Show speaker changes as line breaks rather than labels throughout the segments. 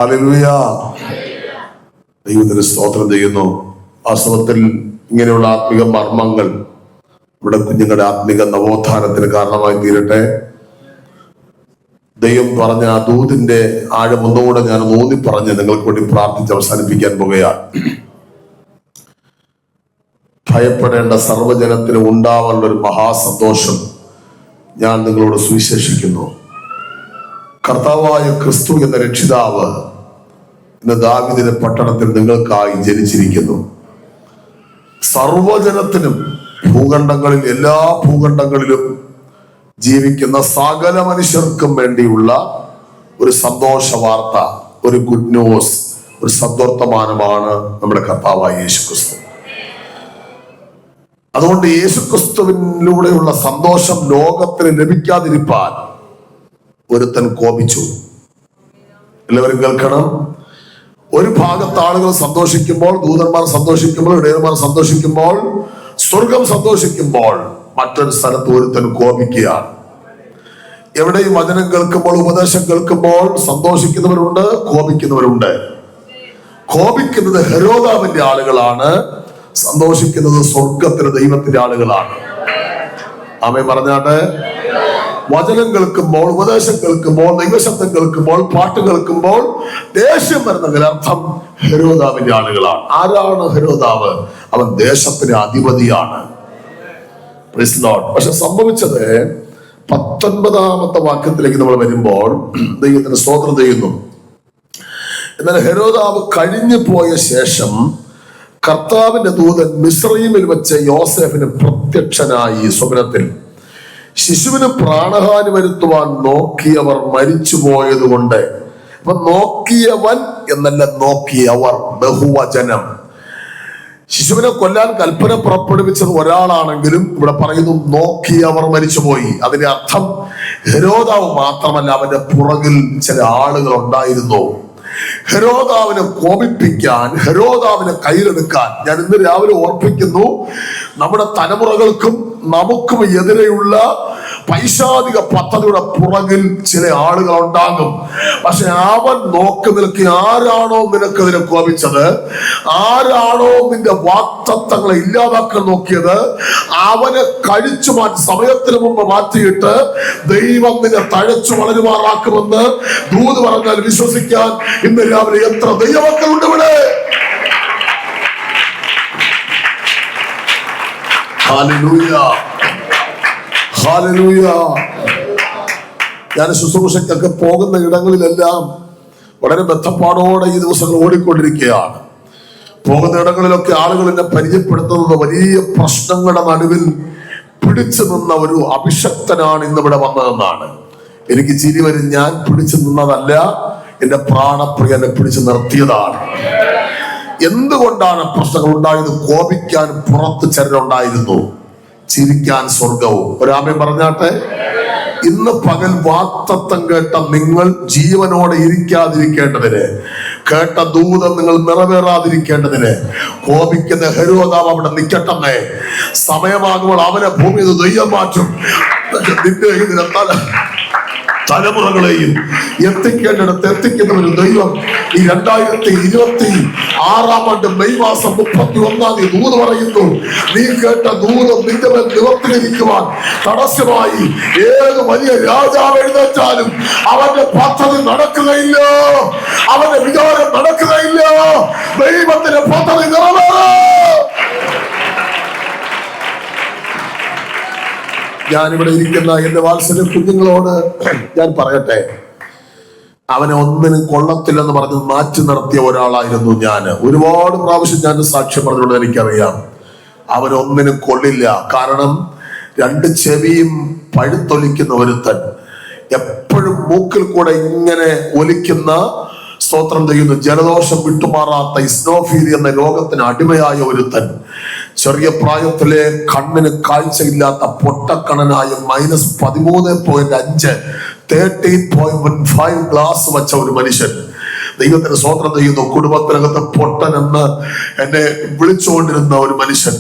Hallelujah. ദൈവത്തിന് സ്തോത്രം ചെയ്യുന്നു. വാസ്തവത്തിൽ ഇങ്ങനെയുള്ള ആത്മിക മർമ്മങ്ങൾ ഇവിടെ കുഞ്ഞുങ്ങളുടെ ആത്മിക നവോത്ഥാനത്തിന് കാരണമായി തീരട്ടെ. ദൈവം പറഞ്ഞ ആ ദൂതിന്റെ ആഴം ഒന്നുകൂടെ ഞാൻ ഊന്നി പറഞ്ഞ് നിങ്ങൾക്ക് വേണ്ടി പ്രാർത്ഥിച്ച് അവസാനിപ്പിക്കാൻ പോകുകയാണ്. ഭയപ്പെടേണ്ട സർവ്വജനത്തിന് ഉണ്ടാവാനുള്ള ഒരു മഹാസന്തോഷം ഞാൻ നിങ്ങളോട് സുവിശേഷിക്കുന്നു. കർത്താവായ ക്രിസ്തു എന്ന രക്ഷിതാവ് ഇന്ന് ദാവീദിന്റെ പട്ടണത്തിൽ നിങ്ങൾക്കായി ജനിച്ചിരിക്കുന്നു. സർവജനത്തിനും ഭൂഖണ്ഡങ്ങളിൽ എല്ലാ ഭൂഖണ്ഡങ്ങളിലും ജീവിക്കുന്ന സകല മനുഷ്യർക്കും വേണ്ടിയുള്ള ഒരു സന്തോഷ വാർത്ത, ഒരു ഗുഡ് ന്യൂസ്, ഒരു സദ്വർത്തമാനമാണ് നമ്മുടെ കർത്താവായ യേശുക്രിസ്തു. അതുകൊണ്ട് യേശുക്രിസ്തുവിലൂടെയുള്ള സന്തോഷം ലോകത്തിന് ലഭിക്കാതിരിക്കാൻ ഒരുത്തൻ കോപിച്ചു. എല്ലാവരും കേൾക്കണം. ഒരു ഭാഗത്ത് ആളുകൾ സന്തോഷിക്കുമ്പോൾ, ദൂതന്മാർ സന്തോഷിക്കുമ്പോൾ, ഇടയന്മാർ സന്തോഷിക്കുമ്പോൾ, സ്വർഗം സന്തോഷിക്കുമ്പോൾ, മറ്റൊരു സ്ഥലത്ത് ഒരുത്തൻ കോപിക്കുകയാണ്. എവിടെയും വചനം കേൾക്കുമ്പോൾ, ഉപദേശം കേൾക്കുമ്പോൾ സന്തോഷിക്കുന്നവരുണ്ട്, കോപിക്കുന്നവരുണ്ട്. കോപിക്കുന്നത് ഹെരോദാവിന്റെ ആളുകളാണ്, സന്തോഷിക്കുന്നത് സ്വർഗത്തിലെ ദൈവത്തിന്റെ ആളുകളാണ്. ആമേൻ പറഞ്ഞാട്ടെ. വചനം കേൾക്കുമ്പോൾ, ഉപദേശം കേൾക്കുമ്പോൾ, ദൈവശബ്ദം കേൾക്കുമ്പോൾ, പാട്ട് കേൾക്കുമ്പോൾ ദേഷ്യം വരുന്നെങ്കിൽ അർത്ഥം ഹെരോദാവിന്റെ ആളുകളാണ്. ആരാണ് ഹെരോദാവ്? അവൻ ദേശത്തിന്റെ അധിപതിയാണ്. പക്ഷെ സംഭവിച്ചത് 19-ാമത്തെ വാക്യത്തിലേക്ക് നമ്മൾ വരുമ്പോൾ ദൈവത്തിന് സ്തോത്രം ചെയ്യുന്നു. എന്നാൽ ഹെരോദാവ് കഴിഞ്ഞു പോയ ശേഷം കർത്താവിന്റെ ദൂതൻ മിസ്രയീമിൽ വെച്ച് യോസേഫിന് പ്രത്യക്ഷനായി സ്വപ്നത്തിൽ. ശിശുവിന് പ്രാണഹാനി വരുത്തുവാൻ നോക്കിയവർ മരിച്ചു പോയതുകൊണ്ട്, അപ്പൊ നോക്കിയവൻ എന്നല്ല, നോക്കിയവർ ബഹുവചനം. ശിശുവിനെ കൊല്ലാൻ കൽപ്പന പുറപ്പെടുവിച്ചത് ഒരാളാണെങ്കിലും ഇവിടെ പറയുന്നു നോക്കിയവർ മരിച്ചുപോയി. അതിന്റെ അർത്ഥം ഹെരോദാവ് മാത്രമല്ല, അവന്റെ പുറകിൽ ചില ആളുകൾ ഉണ്ടായിരുന്നു. ഹെരോദാവിനെ കോപിപ്പിക്കാൻ, ഹെരോദാവിനെ കയ്യിലെടുക്കാൻ ഞാൻ ഇന്ന് രാവിലെ ഓർപ്പിക്കുന്നു. നമ്മുടെ തലമുറകൾക്കും നമുക്കും എതിരെയുള്ള പൈശാചിക പദ്ധതിയുടെ പുറകിൽ ചില ആളുകൾ ഉണ്ടാകും. പക്ഷെ അവൻ നോക്കി നിൽക്കി ആരാണോ നിനക്കെതിരെ കോപിച്ചത്, ആരാണോ നിന്റെ വാക്തത്വങ്ങളെ ഇല്ലാതാക്കാൻ നോക്കിയത്, അവനെ കഴിച്ചു മാറ്റി സമയത്തിന് മുമ്പ് മാറ്റിയിട്ട് ദൈവം നിന്നെ തഴച്ചു വളരുമാറാക്കുമെന്ന് ദൂത് പറഞ്ഞാൽ വിശ്വസിക്കാൻ ഇന്ന് രാവിലെ എത്ര ദൈവമക്കളുണ്ട് ഇവിടെ? Hallelujah, hallelujah. ഞാൻ ശുശ്രൂഷയ്ക്കൊക്കെ പോകുന്ന ഇടങ്ങളിലെല്ലാം വളരെ ബദ്ധപ്പാടോടെ ഈ ദിവസങ്ങൾ ഓടിക്കൊണ്ടിരിക്കുകയാണ്. പോകുന്ന ഇടങ്ങളിലൊക്കെ ആളുകൾ എന്നെ പരിചയപ്പെടുത്തുന്നത് വലിയ പ്രശ്നങ്ങളുടെ നടുവിൽ പിടിച്ചു നിന്ന ഒരു അഭിഷക്തനാണ് ഇന്നിവിടെ വന്നതെന്നാണ്. എനിക്ക് ചിരി വരും. ഞാൻ പിടിച്ചു നിന്നതല്ല, എന്റെ പ്രാണപ്രിയനെ പിടിച്ചു നിർത്തിയതാണ്. എന്തുകൊണ്ടാണ് പ്രശ്നങ്ങൾ ഉണ്ടായത്? കോപിക്കാൻ പുറത്ത് ചിലരുണ്ടായിരുന്നു, ചിരിക്കാൻ സ്വർഗവും. ഒരാമൻ പറഞ്ഞാട്ടെ. ഇന്ന് പകൽ വാക്തത്വം കേട്ട നിങ്ങൾ ജീവനോടെ ഇരിക്കാതിരിക്കേണ്ടതിന്, കേട്ട ദൂതം നിങ്ങൾ നിറവേറാതിരിക്കേണ്ടതിന് കോപിക്കുന്ന ഹെരോദാവ് അവിടെ നിൽക്കട്ടെ. സമയമാകുമ്പോൾ അവനെ ഭൂമിയിൽ നിന്ന് ദൈവം മാറ്റും. നിന്റെ തലമുറകളെയും എത്തിക്കേണ്ടിടത്ത് എത്തിക്കുന്ന ഒരു ദൈവം ഈ 2026 മെയ് മാസം 31-ാം തീയതി ദൂത് പറയുന്നു. നീ കേട്ട ദൂതം നിന്റെ മേൽ നിവർത്തിയിരിക്കുവാൻ തടസ്സമായി ഏത് വലിയ രാജാവ് എഴുന്നേറ്റാലും അവന്റെ പദ്ധതി നടക്കുകയില്ല, അവന്റെ വിചാരം നടക്കുകയില്ല. ദൈവത്തിന്റെ പദ്ധതി നിറവേറും. ഞാനിവിടെ ഇരിക്കുന്ന എന്റെ വാത്സല്യ കുഞ്ഞുങ്ങളോട് ഞാൻ പറയട്ടെ, അവനെ ഒന്നിനും കൊള്ളത്തില്ലെന്ന് പറഞ്ഞ് മാറ്റി നിർത്തിയ ഒരാളായിരുന്നു ഞാൻ. ഒരുപാട് പ്രാവശ്യം ഞാൻ സാക്ഷ്യം പറഞ്ഞുകൊണ്ട് എനിക്കറിയാം അവനൊന്നിനും കൊള്ളില്ല. കാരണം 2 ചെവിയും പഴുത്തൊലിക്കുന്ന ഒരുത്തൻ, എപ്പോഴും മൂക്കിൽ കൂടെ ഇങ്ങനെ ഒലിക്കുന്ന, സ്തോത്രം ചെയ്യുന്നു, ജലദോഷം വിട്ടുമാറാത്ത ഇസ്നോഫീലി എന്ന രോഗത്തിന് അടിമയായ ഒരുത്തൻ, ചെറിയ പ്രായത്തിലെ കണ്ണിന് കാഴ്ചയില്ലാത്ത പൊട്ടക്കണനായ -13.5 13.5 ഗ്ലാസ് വെച്ച ഒരു മനുഷ്യൻ, ദൈവത്തിന് സ്തോത്രം ചെയ്യുന്നു, കുടുംബത്തിനകത്ത് പൊട്ടൻ എന്ന് എന്നെ വിളിച്ചുകൊണ്ടിരുന്ന ഒരു മനുഷ്യൻ,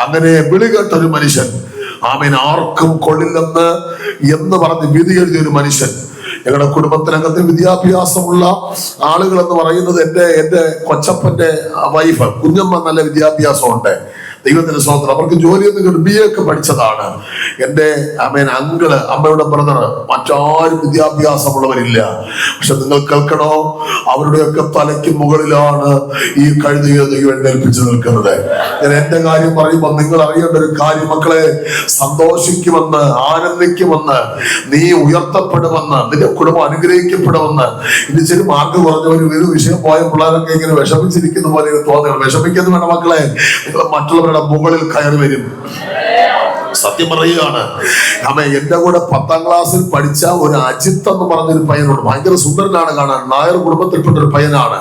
അങ്ങനെ വിളി കേട്ട ഒരു മനുഷ്യൻ, ആമേൻ, ആർക്കും കൊള്ളില്ലെന്ന് എന്ന് പറഞ്ഞ് വിധി എഴുതിയ ഒരു മനുഷ്യൻ, ഞങ്ങളുടെ കുടുംബത്തിനകത്ത് വിദ്യാഭ്യാസമുള്ള ആളുകൾ എന്ന് പറയുന്നത് എന്റെ കൊച്ചപ്പന്റെ വൈഫ് കുഞ്ഞമ്മ നല്ല വിദ്യാഭ്യാസമുണ്ട്. ദൈവത്തിന്റെ സ്തോത്രം. അവർക്ക് ജോലിയൊന്നും കിട്ടും, BA ഒക്കെ പഠിച്ചതാണ്. എന്റെ അങ്കിള്, അമ്മയുടെ ബ്രദർ, മറ്റാരും വിദ്യാഭ്യാസമുള്ളവരില്ല. പക്ഷെ നിങ്ങൾ കേൾക്കണോ, അവരുടെയൊക്കെ തലയ്ക്ക് മുകളിലാണ് ഈ കഴുതിയെ ദൈവം എഴുന്നേൽപ്പിച്ചു നിൽക്കുന്നത്. ഞാൻ എന്റെ കാര്യം പറയുമ്പോൾ നിങ്ങൾ അറിയേണ്ട ഒരു കാര്യം, മക്കളെ, സന്തോഷിക്കുമെന്ന്, ആനന്ദിക്കുമെന്ന്, നീ ഉയർത്തപ്പെടുമെന്ന്, നിന്റെ കുടുംബം അനുഗ്രഹിക്കപ്പെടുമെന്ന്. ഇനി ചില മാർക്ക് കുറഞ്ഞ ഒരു വിഷയം പോയ പിള്ളേരൊക്കെ ഇങ്ങനെ വിഷമിച്ചിരിക്കുന്ന പോലെ തോന്നുന്നു. വിഷമിക്കുന്നു വേണം മക്കളെ, നിങ്ങൾ മറ്റുള്ളവരുടെ മുകളിൽ കയറി വരും. സത്യം പറയുകയാണ്. എന്റെ കൂടെ 10ാം ക്ലാസ്സിൽ പഠിച്ച ഒരു അജിത്ത് എന്ന് പറഞ്ഞൊരു പയ്യനുണ്ട്. ഭയങ്കര സുന്ദരനാണ് കാണാൻ, നായർ കുടുംബത്തിൽപ്പെട്ട ഒരു പയ്യനാണ്.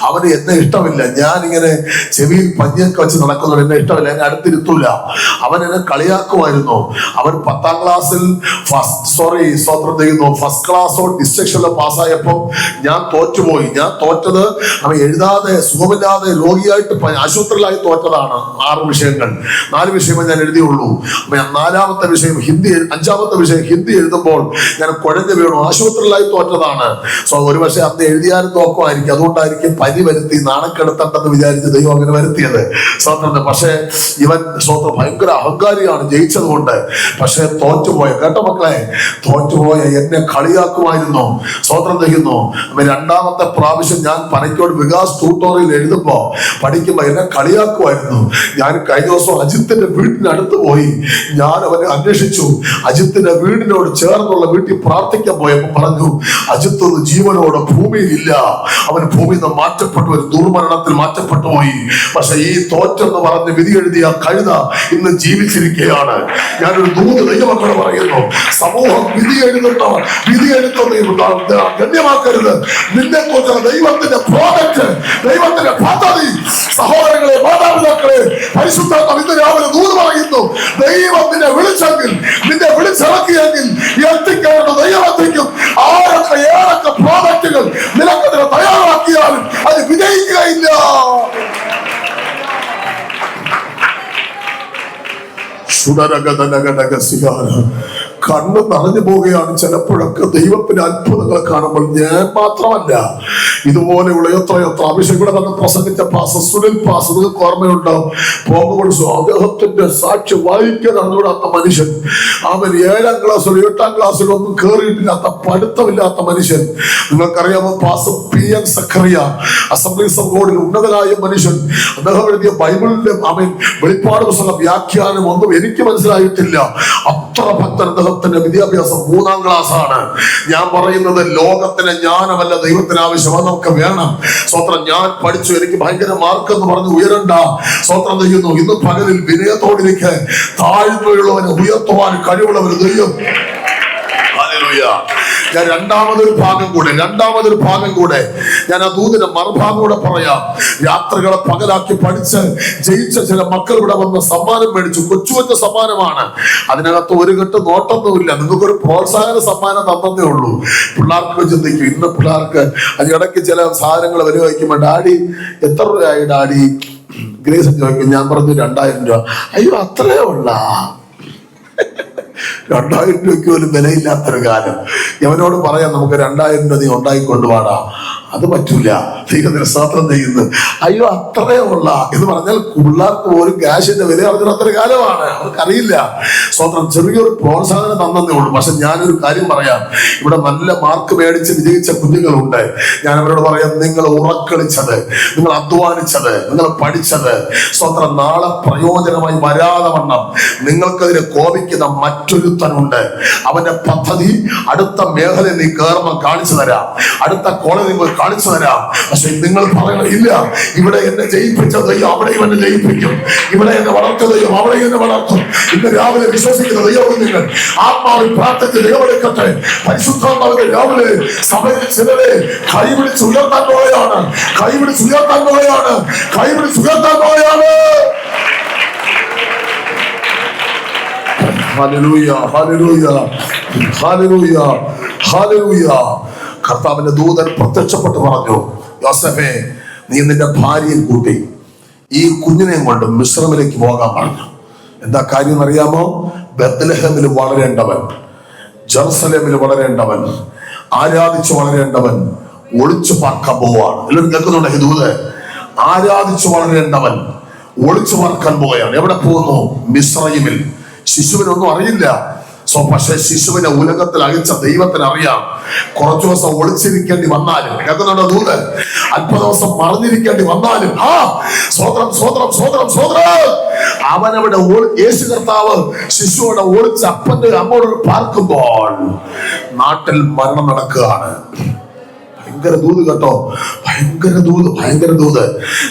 അവന് എന്നെ ഇഷ്ടമില്ല. ഞാനിങ്ങനെ ചെവിയിൽ പഞ്ഞൊക്കെ വെച്ച് നടക്കുന്നത് എന്നെ ഇഷ്ടമില്ല, എന്നെ അടുത്തിരുത്തൂല. അവൻ എന്നെ കളിയാക്കുമായിരുന്നു. അവൻ 10ാം ക്ലാസ്സിൽ സ്വത്രം ചെയ്യുന്നു, ഫസ്റ്റ് ക്ലാസ്സോ ഡിസ്ട്രിക്ഷനിലോ പാസ്സായപ്പോൾ ഞാൻ തോറ്റുപോയി. ഞാൻ തോറ്റത് അവൻ എഴുതാതെ സുഖമില്ലാതെ രോഗിയായിട്ട് ആശുപത്രിയിലായി തോറ്റതാണ്. 6 വിഷയങ്ങൾ, 4 വിഷയമേ ഞാൻ എഴുതിയുള്ളൂ. 4ാമത്തെ വിഷയം ഹിന്ദി, 5ാമത്തെ വിഷയം ഹിന്ദി എഴുതുമ്പോൾ ഞാൻ കുഴഞ്ഞു വീണു, ആശുപത്രിയിലായി തോറ്റതാണ്. ഒരു പക്ഷെ അന്ന് എഴുതിയാലും നോക്കുമായിരിക്കും, അതുകൊണ്ടായിരിക്കും പനി വരുത്തി നാണക്കെടുത്തണ്ടെന്ന് വിചാരിച്ച് ദൈവം അങ്ങനെ വരുത്തിയത്. സ്വതന്ത്രം. പക്ഷെ ഇവൻ ഭയങ്കര അഹങ്കാരിയാണ്, ജയിച്ചത് കൊണ്ട്. പക്ഷെ തോറ്റുപോയ, കേട്ടോ മക്കളെ, തോറ്റുപോയ എന്നെ കളിയാക്കുമായിരുന്നു. സ്വതന്ത്രം ചെയ്യുന്നു. 2ാമത്തെ പ്രാവശ്യം ഞാൻ പനക്കോട് വികാസ് ട്യൂട്ടോറിയൽ എഴുതുമ്പോ പഠിക്കുമ്പോ എന്നെ കളിയാക്കുമായിരുന്നു. ഞാൻ കഴിഞ്ഞ ദിവസം അജിത്തിന്റെ വീട്ടിനടുത്ത് പോയി. ഞാൻ അവനെ അന്വേഷിച്ചു. അജിത്തിന്റെ വീടിനോട് ചേർന്നുള്ള വീട്ടിൽ പ്രാർത്ഥിക്കാൻ പോയപ്പോ പറഞ്ഞു, അജിത്ത് ജീവനോട് ഭൂമിയിലില്ല, അവൻ ഭൂമിയിൽ നിന്ന് മാറ്റപ്പെട്ടു, ഒരു ദുർമരണത്തിൽ മാറ്റപ്പെട്ടു പോയി. പക്ഷെ ഈ തോറ്റെന്ന് പറഞ്ഞ് വിധി എഴുതിയ കഴുത ഇന്ന് ജീവിച്ചിരിക്കുകയാണ്. ഞാനൊരു ദൂത് ദൈവമക്കളെ പറയുന്നു, സമൂഹം വിധി എഴുതുന്നവർ വിധി എഴുത്തുന്നത് ഗണ്യമാക്കരുത്. നിന്നെ കുറിച്ചുള്ള ദൈവത്തിന്റെ പ്രോജക്റ്റ്, ദൈവത്തിന്റെ പദ്ധതി, സഹോദരങ്ങളെ, മാതാപിതാക്കളെ, പരിശുദ്ധാത്മാവ് ഇന്ന് രാവിലെ ദൂത് പറയുന്നു, ദൈവം നിന്നെ വിളിച്ചെങ്കിൽ, നിന്നെ വിളിച്ചിറക്കിയെങ്കിൽ എത്തിക്കേണ്ട ദൈവം എത്തിക്കും. ആരൊക്കെ ഏതൊക്കെ പ്രോജക്റ്റുകൾ നിനക്കെതിരെ തയ്യാറാക്കിയാലും അത് വിജയിക്കുകയില്ല. കണ്ണ് നിറഞ്ഞു പോവുകയാണ് ചിലപ്പോഴൊക്കെ ദൈവത്തിന്റെ അത്ഭുതങ്ങൾ കാണുമ്പോൾ. ഞാൻ മാത്രമല്ല, ഇതുപോലെയുള്ള എത്ര അഭിഷേകം ഇവിടെ തന്നെ പ്രസംഗിച്ച സുനിൽ പാസ്, നിങ്ങൾക്ക് ഓർമ്മയുണ്ടാവും. പോകുമ്പോൾ അദ്ദേഹത്തിന്റെ സാക്ഷി വായിക്കാൻ അറിഞ്ഞൂടാത്ത മനുഷ്യൻ, അവൻ 7ാം ക്ലാസ്സിലോ 8ാം ക്ലാസ്സിലോ ഒന്നും കയറിയിട്ടില്ലാത്ത, പഠിത്തമില്ലാത്ത മനുഷ്യൻ. നിങ്ങൾക്കറിയാമോ, പാസ് PN സഖറിയ, അസംബ്ലീസ് ഓഫ് ഗോഡിൽ ഉന്നതനായ മനുഷ്യൻ. അദ്ദേഹം എഴുതിയ ബൈബിളിന്റെ വെളിപ്പാട് പുസ്തക വ്യാഖ്യാനം ഒന്നും എനിക്ക് മനസ്സിലായിട്ടില്ല. അത്ര ഭക്തൻ. അദ്ദേഹത്തിന്റെ വിദ്യാഭ്യാസം 3ാം ക്ലാസ് ആണ്. ഞാൻ പറയുന്നത് ലോകത്തിന് ജ്ഞാനമല്ല, ദൈവത്തിന് ആവശ്യം. അത് നമുക്ക് വേണം. സ്വത്രം. ഞാൻ പഠിച്ചു, എനിക്ക് ഭയങ്കര മാർക്ക് എന്ന് പറഞ്ഞ് ഉയരണ്ട. സ്വത്രം ചെയ്യുന്നു. ഇന്ന് പകലിൽ വിനയത്തോടിരിക്കെ താഴ്മയുള്ളവനെ ഉയർത്തുവാൻ കഴിവുള്ളവർ ദൈവം. ഞാൻ രണ്ടാമതൊരു ഭാഗം കൂടെ ഞാൻ ആ ദൂതിന്റെ മറുഭാഗം കൂടെ പറയാം. രാത്രികളെ പകലാക്കി പഠിച്ച് ജയിച്ച ചില മക്കൾ ഇവിടെ വന്ന് സമ്മാനം മേടിച്ചു. കൊച്ചു സമ്മാനമാണ്, അതിനകത്ത് ഒരു കെട്ട് നോട്ടൊന്നുമില്ല. നിങ്ങൾക്കൊരു പ്രോത്സാഹന സമ്മാനം തന്നേ ഉള്ളൂ. പിള്ളേർക്ക് ചിന്തിക്കും, ഇന്ന് പിള്ളേർക്ക് അതിനിടയ്ക്ക് ചില സാധനങ്ങൾ വരുവായിരിക്കുമ്പോ, ഡാഡി എത്ര രൂപയായി ഡാഡി? ഗ്രേസ് ചോദിക്കും. ഞാൻ പറഞ്ഞു 2000 രൂപ. അയ്യോ, അത്രേ ഉള്ള 2000 രൂപയ്ക്ക് പോലും വിലയില്ലാത്തൊരു കാലം. ഇവനോട് പറയാം, നമുക്ക് 2000 രൂപ നീ ഉണ്ടായിക്കൊണ്ടുപാടാ. അത് പറ്റൂല. ദൈവത്തിന് സ്തോത്രം ചെയ്യുന്നു. അയ്യോ, അത്രേ ഉള്ള എന്ന് പറഞ്ഞാൽ പിള്ളേർക്ക് പോലും ക്യാഷിന്റെ വില അറിഞ്ഞാത്തൊരു കാലമാണ്. അവർക്കറിയില്ല. സ്വന്തം ചെറിയൊരു പ്രോത്സാഹനം തന്നേ ഉള്ളൂ. പക്ഷെ ഞാനൊരു കാര്യം പറയാം, ഇവിടെ നല്ല മാർക്ക് മേടിച്ച് വിജയിച്ച കുഞ്ഞുങ്ങളുണ്ട്. ഞാൻ അവരോട് പറയാം, നിങ്ങൾ ഉറക്കളിച്ചത്, നിങ്ങൾ അധ്വാനിച്ചത്, നിങ്ങൾ പഠിച്ചത് സ്വന്തം നാളെ പ്രയോജനമായി വരാതെ വണ്ണം നിങ്ങൾക്കെതിരെ കോപിക്കുന്ന മറ്റൊരുത്തനുണ്ട്. അവന്റെ പദ്ധതി അടുത്ത മേഖലയിൽ നീ കയറുമ്പോൾ കാണിച്ചു തരാം, അടുത്ത കോളേജിൽ കാണിച്ചു തരാം. പക്ഷെ നിങ്ങൾ പറയണം, ഇല്ല, ഇവിടെ എന്നെ ജയിപ്പിച്ച ദൈവം അവിടെയും എന്നെ ജയിപ്പിക്കും, ഇവിടെ എന്നെ വളർത്തിയ ദൈവം അവിടെയും എന്നെ വളർത്തും. ഇന്ന് രാവിലെ വിശ്വസിക്കുന്ന ദൈവം നിങ്ങൾ ആത്മാവിൽ പ്രാർത്ഥിച്ച് ദൈവമെടുക്കട്ടെ. പരിശുദ്ധാത്മാവിന്റെ രാവിലെ സഭയിൽ ചിലരെ കൈപിടിച്ച് ഉയർത്താൻ പോവുകയാണ്. Hallelujah, hallelujah, hallelujah, hallelujah. കർത്താവിന്റെ ദൂതൻ പ്രത്യക്ഷപ്പെട്ട് പറഞ്ഞു, യോസേഫേ, നീ നിന്റെ ഭാര്യയെ കൂട്ടി ഈ കുഞ്ഞിനെയും കൊണ്ട് മിസ്രൈമിലേക്ക് പോകാൻ പറഞ്ഞു. എന്താ കാര്യം അറിയാമോ? ബത്ലഹേമിൽ വളരേണ്ടവൻ, ജെറുസലേമിൽ വളരേണ്ടവൻ, ആരാധിച്ചു വളരേണ്ടവൻ ഒളിച്ചു പാർക്കാൻ പോവാണ്. എല്ലാവരും കേൾക്കുന്നുണ്ട് ഈ ദൂത്? ആരാധിച്ചു വളരേണ്ടവൻ ഒളിച്ചു പാർക്കാൻ പോവുകയാണ്. എവിടെ പോകുന്നു? മിസ്രയീമിൽ. ശിശുവിനൊന്നും അറിയില്ല. പക്ഷെ ശിശുവിനെ ഉലകത്തിൽ അയച്ച ദൈവത്തിന് അറിയാം. കുറച്ചു ദിവസം ഒളിച്ചിരിക്കേണ്ടി വന്നാലും, കേൾക്കുന്നുണ്ടോ ദൂത്? അല്പ ദിവസം മറിഞ്ഞിരിക്കേണ്ടി വന്നാലും, സ്വതന്ത്രം സ്വതന്ത്രം സ്വതന്ത്രം സ്വതന്ത്രം, അവനവിടെ യേശു കർത്താവ് ശിശുവിടെ ഒളിച്ച് അപ്പന്റെ അമ്മയോട് പാർക്കുമ്പോൾ നാട്ടിൽ മരണം നടക്കുകയാണ്. ഭയങ്കര ദൂത് കേട്ടോ, ഭയങ്കര ദൂത്, ഭയങ്കര ദൂത്.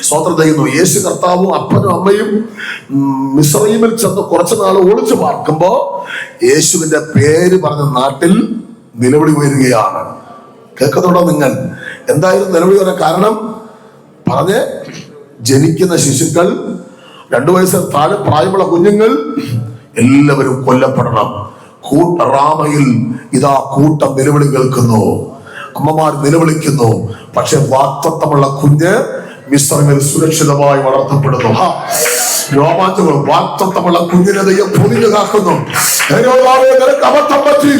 സ്വതന്ത്രം ചെയ്യുന്നു. യേശു കർത്താവും അപ്പനും അമ്മയും മിസ്രയീമിൽ ചെന്ന് കുറച്ചു നാൾ ഒളിച്ചു പാർക്കുമ്പോ യേശുവിന്റെ പേര് പറഞ്ഞ നാട്ടിൽ നിലവിളി ഉയരുകയാണ്. കേൾക്കുന്നുണ്ടോ നിങ്ങൾ? എന്തായാലും നിലവിളി വരാൻ കാരണം പറഞ്ഞ് ജനിക്കുന്ന ശിശുക്കൾ, 2 വയസ്സിന് താഴെ പ്രായമുള്ള കുഞ്ഞുങ്ങൾ എല്ലാവരും കൊല്ലപ്പെടണം. റാമയിൽ ഇതാ കൂട്ടം നിലവിളി കേൾക്കുന്നു. അമ്മമാർ നിലവിളിക്കുന്നു. പക്ഷെ വാക്തത്വമുള്ള കുഞ്ഞ് മിസ്രയീമിൽ സുരക്ഷിതമായി വളർത്തപ്പെടുന്നു. രോമാഞ്ചങ്ങൾ. വാക്തത്വമുള്ള കുഞ്ഞിനെ ദൈവം പൊതിഞ്ഞു കാക്കുന്നു. നിനക്ക് അബദ്ധം പറ്റി,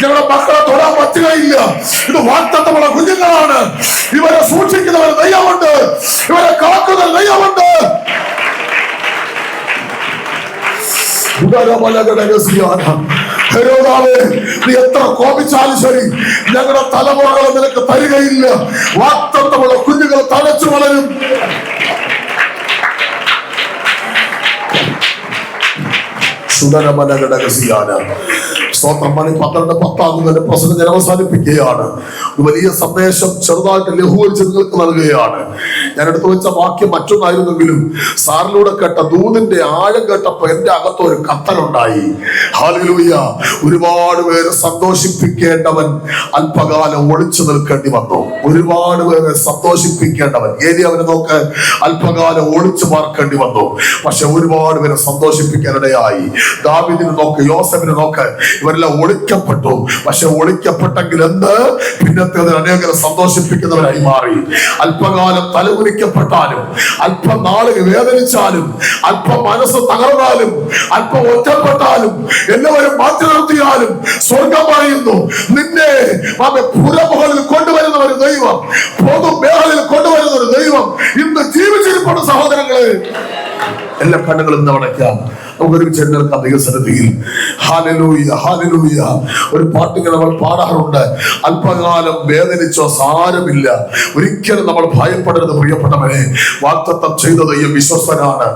ഞങ്ങളുടെ മക്കളെ തൊടാൻ പറ്റുകയില്ല. ഇത് വാക്തത്വമുള്ള കുഞ്ഞുങ്ങളാണ്. ഇവരെ സൂക്ഷിക്കുന്നവർ ദൈവമുണ്ട്, ഇവരെ കാക്കുന്ന ദൈവമുണ്ട്. നീ എത്ര കോപിച്ചാലും ശരി, ഞങ്ങളുടെ തലമുറകളെ നിനക്ക് തരികയില്ല. വാക്തത്വമുള്ള കുഞ്ഞുങ്ങൾ തഴച്ചു വളരും. സ്തോത്രം. 12:10 പ്രസംഗം ഞാൻ അവസാനിപ്പിക്കുകയാണ്. ഒരു വലിയ സന്ദേശം ചെറുതായിട്ട് ലഘൂകരിച്ച് നിങ്ങൾക്ക് നൽകുകയാണ്. ഞാൻ എടുത്തു വെച്ച വാക്യം മറ്റൊന്നായിരുന്നെങ്കിലും സാറിലൂടെ കേട്ട ദൂതിന്റെ ആഴം കേട്ടപ്പോ എന്റെ അകത്ത് ഒരു കത്തലുണ്ടായി. ഹല്ലേലൂയ. ഒരുപാട് പേര് സന്തോഷിപ്പിക്കേണ്ടവൻ അല്പകാലം ഒളിച്ചു നിൽക്കേണ്ടി വന്നു. ഒരുപാട് പേരെ സന്തോഷിപ്പിക്കേണ്ടവൻ ഏലിയാവിനെ നോക്ക്, അല്പകാലം ഒളിച്ചു പാർക്കേണ്ടി വന്നു. പക്ഷെ ഒരുപാട് പേരെ സന്തോഷിപ്പിക്കാനിടയായി. ദാവീദിനെ നോക്ക്, യോസേഫിനെ നോക്ക്, ഇവരെല്ലാം ഒളിക്കപ്പെട്ടു. പക്ഷെ ഒളിക്കപ്പെട്ടെങ്കിൽ എന്ത്? പിന്നത്തെ അനേകരെ സന്തോഷിപ്പിക്കുന്നവരായി മാറി. അല്പകാലം തലകുനിക്കപ്പെട്ടാലും, അല്പം നാളുകൾ വേദനിച്ചാലും, അല്പം മനസ്സ് തകർന്നാലും, അല്പം ഒറ്റപ്പെട്ടാലും, എല്ലാവരും മാറ്റി നിർത്തിയാലും സ്വർഗം പറയുന്നു നിന്നെ പുരമുകളിൽ കൊണ്ടുവരുന്ന ഒരു ദൈവം, പൊതു മേഖലയിൽ കൊണ്ടുവരുന്ന ഒരു ദൈവം ഇന്ന് ജീവിച്ചിരിപ്പുണ്ട്. സഹോദരങ്ങളെ, എല്ലാ കണ്ണുകളും ഇന്ന് അടയ്ക്കാം. നമുക്ക് ഒരുമിച്ച് നിൽക്കാം ദൈവസന്നിധിയിൽ. Hallelujah, hallelujah. ഒരു പാട്ടിങ്ങനെ നമ്മൾ പാടാറുണ്ട്. അല്പകാലം വേദനിച്ചോ സാരമില്ല, ഒരിക്കലും നമ്മൾ ഭയപ്പെടരുത് പ്രിയപ്പെട്ടവരെ. വാഗ്ദത്തം ചെയ്ത ദൈവം വിശ്വസ്തനാണ്.